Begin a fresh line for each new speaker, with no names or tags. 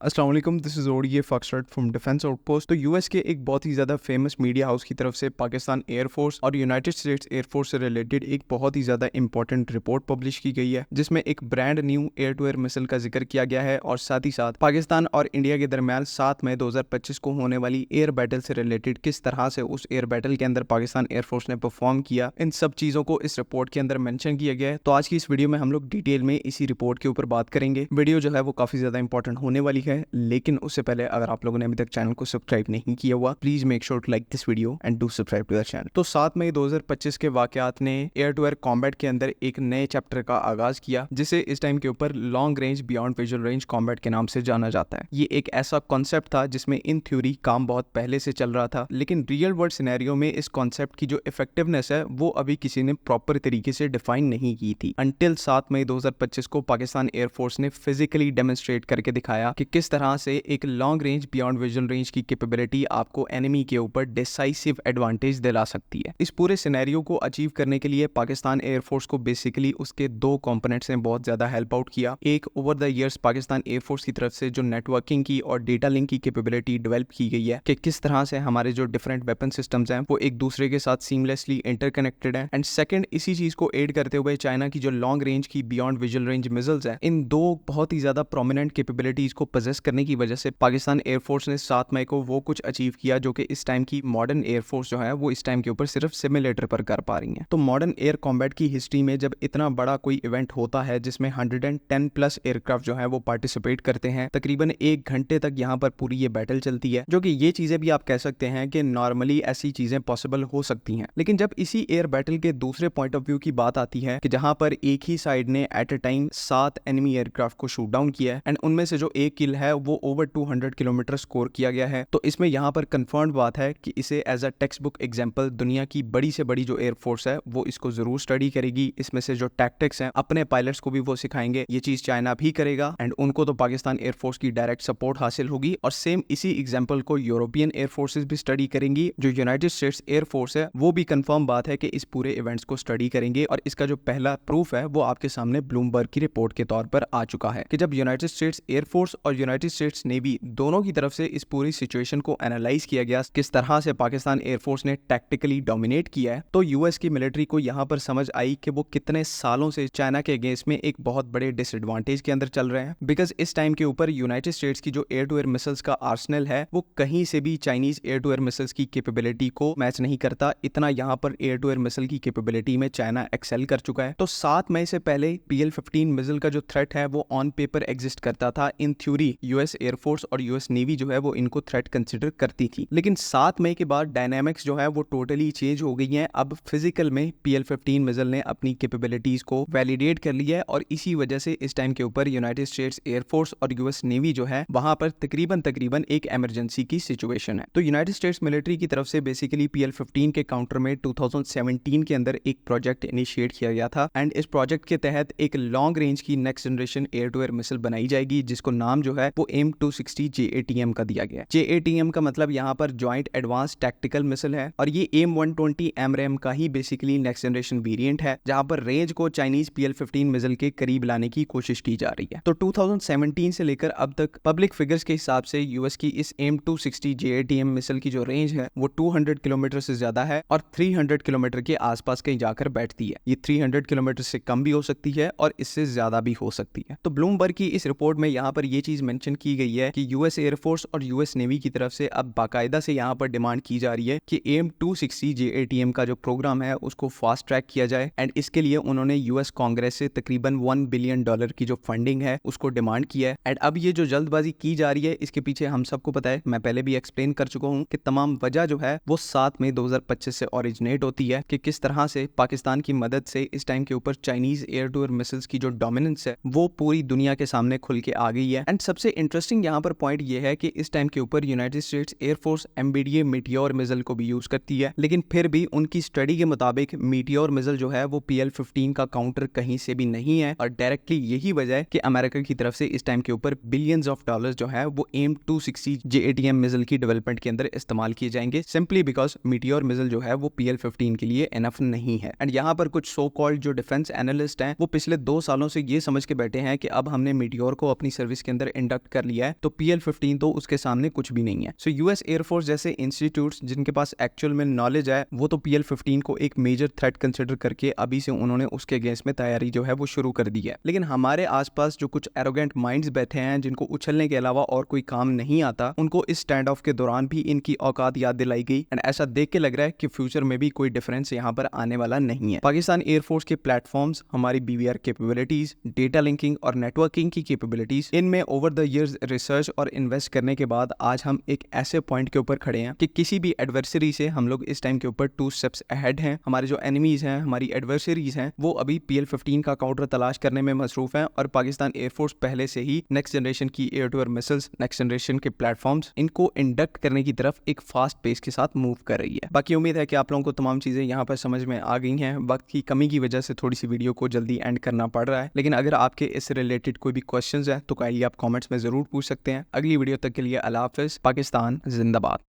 अस्सलाम वालेकुम, this is ODA foxtrot from defence outpost. तो यूएस के एक बहुत ही ज़्यादा फेमस मीडिया हाउस की तरफ से पाकिस्तान एयरफोर्स और यूनाइटेड स्टेट्स एयरफोर्स से रिलेटेड एक बहुत ही ज़्यादा इंपॉर्टेंट रिपोर्ट पब्लिश की गई है, जिसमें एक brand new air to air missile का जिक्र किया गया है और साथ ही साथ पाकिस्तान और इंडिया के दरमियान 7 मई 2025 को होने वाली एयर बैटल से रिलेटेड किस तरह से उस एयर बैटल के अंदर पाकिस्तान एयरफोर्स ने परफॉर्म किया, इन सब चीज़ों को इस रिपोर्ट के अंदर मेंशन किया गया है। तो आज की इस वीडियो में हम लोग डिटेल में इसी रिपोर्ट के ऊपर बात करेंगे। वीडियो जो है वो काफ़ी ज़्यादा इंपॉर्टेंट होने वाली है, लेकिन उससे पहले अगर आप लोगों ने अभी तक चैनल को सब्सक्राइब नहीं किया हुआ, please make sure to like this video and do subscribe to the channel. तो 7 मई 2025 के वाकयात ने एयर टू एयर कॉम्बैट के अंदर एक नए चैप्टर का आगाज किया, जिसे इस टाइम के ऊपर long range beyond visual range combat के नाम से जाना जाता है। ये एक ऐसा कॉन्सेप्ट था जिसमें इन थ्योरी काम बहुत पहले से चल रहा था, लेकिन रियल वर्ल्ड सिनेरियो में इस कॉन्सेप्ट की जो इफेक्टिवनेस है वो अभी किसी ने प्रॉपर तरीके से डिफाइन नहीं की थी। अंटिल 7 मई 2025 को पाकिस्तान एयरफोर्स ने फिजिकली डेमोन्स्ट्रेट करके दिखाया कि किस तरह से एक long range beyond visual range की कैपेबिलिटी आपको एनिमी के ऊपर डिसाइसिव एडवांटेज दिला सकती है। इस पूरे सिनेरियो को अचीव करने के लिए पाकिस्तान एयरफोर्स को बेसिकली उसके दो कंपोनेंट्स ने बहुत ज्यादा हेल्प आउट किया। एक, over the years Pakistan air force की तरफ से जो नेटवर्किंग की और डेटा लिंक की कैपेबिलिटी डेवलप की गई है कि किस तरह से हमारे जो डिफरेंट वेपन सिस्टम्स हैं वो एक दूसरे के साथ सीमलेसली इंटरकनेक्टेड है। एंड सेकंड, इसी चीज को एड करते हुए चाइना की जो लॉन्ग रेंज की बियॉन्ड विजुअल रेंज मिसाइल्स हैं, इन दो बहुत ही ज्यादा प्रोमिनेंट कैपेबिलिटीज को पोजेस करने की वजह से पाकिस्तान एयरफोर्स ने 7 मई को वो कुछ अचीव किया जो कि इस टाइम की मॉडर्न एयरफोर्स जो है वो इस टाइम के ऊपर सिर्फ सिमुलेटर पर कर पा रही है। तो मॉडर्न एयर कॉम्बैट की हिस्ट्री में जब इतना बड़ा कोई इवेंट होता है जिसमें 110 प्लस एयरक्राफ्ट जो है वो पार्टिसिपेट करते हैं, तकरीबन 1 घंटे तक यहाँ पर पूरी ये बैटल चलती है, जो कि ये चीजें भी आप कह सकते हैं कि नॉर्मली ऐसी चीजें पॉसिबल हो सकती हैं। लेकिन जब इसी एयर बैटल के दूसरे पॉइंट ऑफ व्यू की बात आती है कि जहां पर एक ही साइड ने at a time 7 enemy aircraft को शूट डाउन किया है एंड उनमें से जो एक किल है वो ओवर 200 किलोमीटर स्कोर किया गया है, तो इसमें यहाँ पर कंफर्म बात है कि इसे as a textbook example दुनिया की बड़ी से बड़ी जो एयरफोर्स है वो इसको जरूर स्टडी करेगी। इसमें से जो टैक्टिक्स हैं अपने पायलट्स को भी वो सिखाएंगे। ये चीज चाइना भी करेगा एंड उनको तो पाकिस्तान एयरफोर्स की डायरेक्ट सपोर्ट हासिल होगी, और सेम इसी एग्जाम्पल को यूरोपियन एयरफोर्सेज भी स्टडी करेंगी। जो यूनाइटेड स्टेट्स एयरफोर्स है वो भी कंफर्म बात है कि इस पूरे इवेंट्स को स्टडी करेंगे, और इसका जो पहला प्रूफ है वो आपके सामने ब्लूमबर्ग की रिपोर्ट के तौर पर आ चुका है कि जब यूनाइटेड स्टेट्स एयरफोर्स और यूनाइटेड स्टेट्स नेवी दोनों की तरफ से इस पूरी सिचुएशन को एनालाइज किया गया, किस तरह से पाकिस्तान एयरफोर्स ने टैक्टिकली डोमिनेट किया है, तो यूएस की मिलिट्री को यहां पर समझ आई कि वो कितने सालों से चाइना के अगेंस्ट में एक बहुत बड़े डिसएडवांटेज के अंदर चल रहे हैं। बिकॉज इस टाइम के ऊपर यूनाइटेड स्टेट्स की जो एयर टू एयर मिसाइल्स का आर्सेनल है वो कहीं से भी Chinese air to air missiles की कैपेबिलिटी को मैच नहीं करता। इतना यहां पर एयर टू एयर मिसाइल की कैपेबिलिटी में चाइना एक्सेल कर चुका है। तो 7 मई से पहले PL-15 मिसाइल का जो थ्रेट है वो ऑन पेपर एग्जिस्ट करता था। इन थ्योरी यूएस एयरफोर्स और यूएस नेवी जो है वो इनको थ्रेट कंसिडर करती थी, लेकिन 7 मई के बाद डायनामिक्स जो है वो टोटली चेंज हो गई हैं। अब फिजिकल में PL-15 मिसाइल ने अपनी कैपेबिलिटीज को वैलिडेट कर लिया है, और इसी वजह से इस टाइम के ऊपर यूनाइटेड स्टेट्स एयरफोर्स और यूएस नेवी जो है वहां पर तकरीबन एक इमरजेंसी की सिचुएशन है। तो यूनाइटेड स्टेट्स मिलिट्री की तरफ से बेसिकली PL-15 के काउंटर में 2017 के अंदर एक प्रोजेक्ट इनिशिएट किया गया था, एंड इस प्रोजेक्ट के तहत एक लॉन्ग रेंज की next generation air to air missile बनाई जाएगी, जिसको नाम जो है वो AIM-260 JATM का दिया गया है। JATM का मतलब यहाँ पर ज्वाइंट एडवांस टैक्टिकल मिसाइल है, और ये AIM-120 AMRAAM का ही बेसिकली नेक्स्ट जनरेशन वेरिएंट है, जहां पर रेंज को चाइनीज PL-15 मिसाइल के करीब लाने की कोशिश की जा रही है। तो 2017 से लेकर अब तक पब्लिक फिगर्स के हिसाब से यूएस की इस AIM-260 JATM मिसाइल की जो रेंज है वो 200 किलोमीटर से ज्यादा है, और 300 किलोमीटर के आसपास कहीं जाकर बैठती है। ये 300 किलोमीटर से कम भी हो सकती है और इससे ज्यादा भी हो सकती है। तो ब्लूमबर्ग की इस रिपोर्ट में यहाँ पर ये चीज मेंशन की गई है कि यूएस एयरफोर्स और यूएस नेवी की तरफ से अब बाकायदा से यहाँ पर डिमांड की जा रही है कि AIM-260 JATM का जो प्रोग्राम है उसको फास्ट ट्रैक किया जाए, एंड इसके लिए उन्होंने यूएस कांग्रेस से तकरीबन $1 बिलियन की जो फंडिंग है उसको डिमांड किया है। एंड अब ये जो जल्दबाजी की जा रही है इसके पीछे हम सबको पता है, मैं पहले भी एक्सप्लेन कर चुका हूँ कि तमाम वजह जो है वो 7 मई 2025 से ओरिजिनेट होती है कि किस तरह से पाकिस्तान की मदद से इस टाइम के ऊपर Chinese air to air missiles की जो डोमिनेंस है वो पूरी दुनिया के सामने खुल के आ गई है। एंड सबसे इंटरेस्टिंग यहाँ पर पॉइंट ये है कि इस टाइम के ऊपर United states air force MBDA meteor missile को भी यूज करती है, लेकिन फिर भी उनकी स्टडी के मुताबिक मीटियोर मिसाइल जो है वो PL-15 का काउंटर कहीं से भी नहीं है, और डायरेक्टली यही वजह है कि अमेरिका की तरफ से इस टाइम के ऊपर बिलियंस ऑफ डॉलर्स जो है वो AIM-260 JATM मिसाइल की डेवलपमेंट के अंदर इस्तेमाल किए जाएंगे, सिंपली बिकॉज मीटियोर मिसाइल जो है वो PL-15 के लिए इनफ नहीं है। एंड यहाँ पर कुछ सो कॉल्ड जो डिफेंस एनालिस्ट हैं वो पिछले 2 सालों से ये समझ के बैठे हैं कि अब हमने मीटियोर को अपनी सर्विस के अंदर इंडक्ट कर लिया है, तो PL-15 तो उसके सामने कुछ भी नहीं है। सो यूएस एयरफोर्स जैसे इंस्टीट्यूट्स जिनके पास एक्चुअल में नॉलेज है, वो तो PL-15 को एक मेजर थ्रेट कंसिडर करके अभी से उन्होंने उसके अगेंस्ट में तैयारी जो है वो शुरू कर दी है। लेकिन हमारे आसपास जो कुछ एरोगेंट माइंड्स बैठे हैं जिनको उछलने के अलावा और कोई काम नहीं आता, उनको इस स्टैंड ऑफ के दौरान भी इनकी औकात याद दिलाई गई एंड ऐसा देख के लग रहा है कि फ्यूचर में भी कोई डिफरेंस यहाँ पर आने वाला नहीं है। पाकिस्तान एयरफोर्स के प्लेटफॉर्म्स, हमारी BVR कैपेबिलिटीज, डेटा लिंकिंग और नेटवर्किंग की कैपेबिलिटीज, इनमें ओवर द इयर्स रिसर्च और इन्वेस्ट करने के बाद आज हम एक ऐसे पॉइंट के ऊपर खड़े हैं कि किसी भी एडवर्सरी से हम लोग इस टाइम के ऊपर 2 स्टेप्स अहेड हैं। हमारे जो एनिमीज हैं, हमारी एडवर्सरीज हैं, वो अभी PL-15 का काउंटर तलाश करने में मसरूफ हैं और पाकिस्तान एयरफोर्स पहले से ही नेक्स्ट जनरेशन की air to air missiles, next generation के प्लेटफॉर्म्स, इनको इंडक्ट करने की तरफ एक फास्ट पेस के साथ मूव कर रही है। बाकी उम्मीद है कि आप लोगों को तमाम चीजें यहाँ पर समझ में आ गई हैं। वक्त की कमी की वजह से थोड़ी सी वीडियो को जल्दी एंड करना पड़ रहा है, लेकिन अगर आपके इससे रिलेटेड कोई भी क्वेश्चंस हैं तो काइंडली आप कमेंट्स में जरूर पूछ सकते हैं। अगली वीडियो तक के लिए अल्लाह हाफिज़। पाकिस्तान जिंदाबाद।